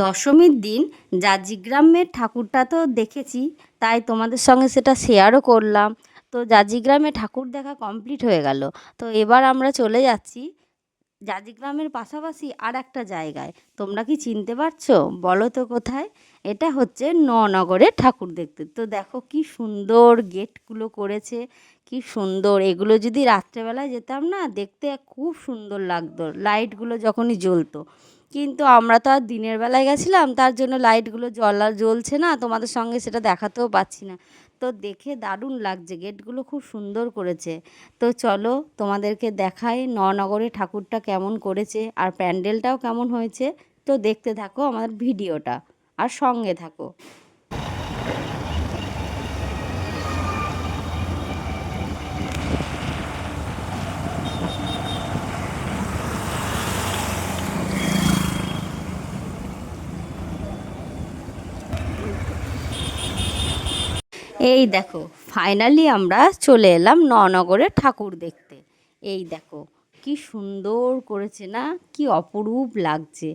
দশমীর দিন জাজিগ্রামের ঠাকুরটা তো দেখেছি, তাই তোমাদের সঙ্গে সেটা শেয়ারও করলাম। তো জাজিগ্রামে ঠাকুর দেখা কমপ্লিট হয়ে গেল। তো এবার আমরা চলে যাচ্ছি জাজিগ্রামের পাশাপাশি আর একটা জায়গায়। তোমরা কি চিনতে পারছো? বলো তো কোথায়? এটা হচ্ছে ননগরের ঠাকুর দেখতে। তো দেখো কি সুন্দর গেটগুলো করেছে, কি সুন্দর। এগুলো যদি রাত্রেবেলায় যেতাম না, দেখতে খুব সুন্দর লাগতো লাইটগুলো যখনই জ্বলতো। কিন্তু আমরা তো আর দিনের বেলায় গেছিলাম, তার জন্য লাইটগুলো জ্বলছে না, তোমাদের সঙ্গে সেটা দেখাতেও পাচ্ছি না। তো দেখে দারুণ লাগছে, গেটগুলো খুব সুন্দর করেছে। তো চলো তোমাদেরকে দেখাই ননগরে ঠাকুরটা কেমন করেছে আর প্যান্ডেলটাও কেমন হয়েছে। তো দেখতে থাকো আমার ভিডিওটা আর সঙ্গে থাকো। এই দেখো, ফাইনালি আমরা চলে এলাম ননগরে ঠাকুর দেখতে। এই দেখো কি সুন্দর করেছে না, কি অপরূপ লাগছে।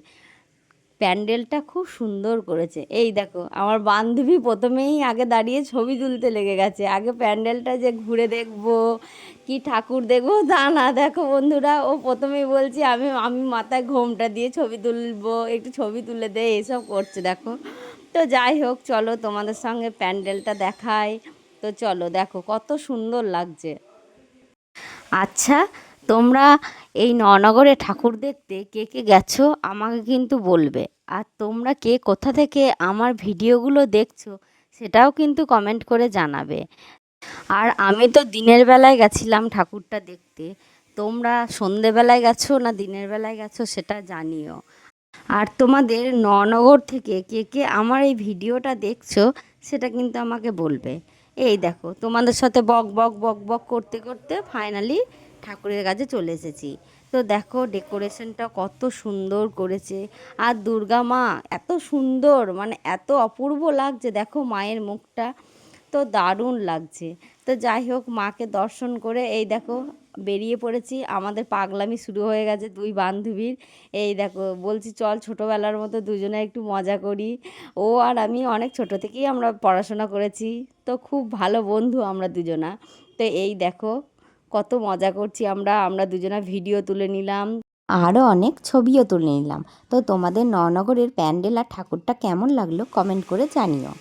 প্যান্ডেলটা খুব সুন্দর করেছে। এই দেখো আমার বান্ধবী প্রথমেই আগে দাঁড়িয়ে ছবি তুলতে লেগে গেছে। আগে প্যান্ডেলটা যে ঘুরে দেখবো, কি ঠাকুর দেখবো তা না, দেখো বন্ধুরা, ও প্রথমেই বলছি আমি আমি মাথায় ঘোমটা দিয়ে ছবি তুলবো, একটু ছবি তুলে দে, এসব করছে দেখো। তো যাই হোক, চলো তোমাদের সঙ্গে প্যান্ডেলটা দেখাই। তো চলো, দেখো কত সুন্দর লাগছে। আচ্ছা, তোমরা এই ননগরে ঠাকুর দেখতে কে কে গেছো আমাকে কিন্তু বলবে। আর তোমরা কে কোথা থেকে আমার ভিডিওগুলো দেখছো সেটাও কিন্তু কমেন্ট করে জানাবে। আর আমি তো দিনের বেলায় গেছিলাম ঠাকুরটা দেখতে। তোমরা সন্ধেবেলায় গেছো না দিনের বেলায় গেছো সেটা জানিও। আর তোমাদের ননগর থেকে কে কে আমার এই ভিডিওটা দেখছো সেটা কিন্তু আমাকে বলবে। এই দেখো তোমাদের সাথে বক বক বক বক করতে করতে ফাইনালি ঠাকুরের কাছে চলে এসেছি। তো দেখো ডেকোরেশনটা কত সুন্দর করেছে। আর দুর্গা মা এত সুন্দর, মানে এত অপূর্ব লাগছে, দেখো মায়ের মুখটা তো দারুণ লাগছে। তো যাই হোক, মাকে দর্শন করে এই দেখো বেরিয়ে পড়েছি। আমাদের পাগলামি শুরু হয়ে গেছে দুই বান্ধবীর। এই দেখো বলছি চল ছোটোবেলার মতো দুজনে একটু মজা করি। ও আর আমি অনেক ছোটো থেকেই আমরা পড়াশোনা করেছি, তো খুব ভালো বন্ধু আমরা দুজনা। তো এই দেখো কত মজা করছি আমরা আমরা দুজনা ভিডিও তুলে নিলাম, আরও অনেক ছবিও তুলে নিলাম। তো তোমাদের ননগরের প্যান্ডেল আর ঠাকুরটা কেমন লাগলো কমেন্ট করে জানিও।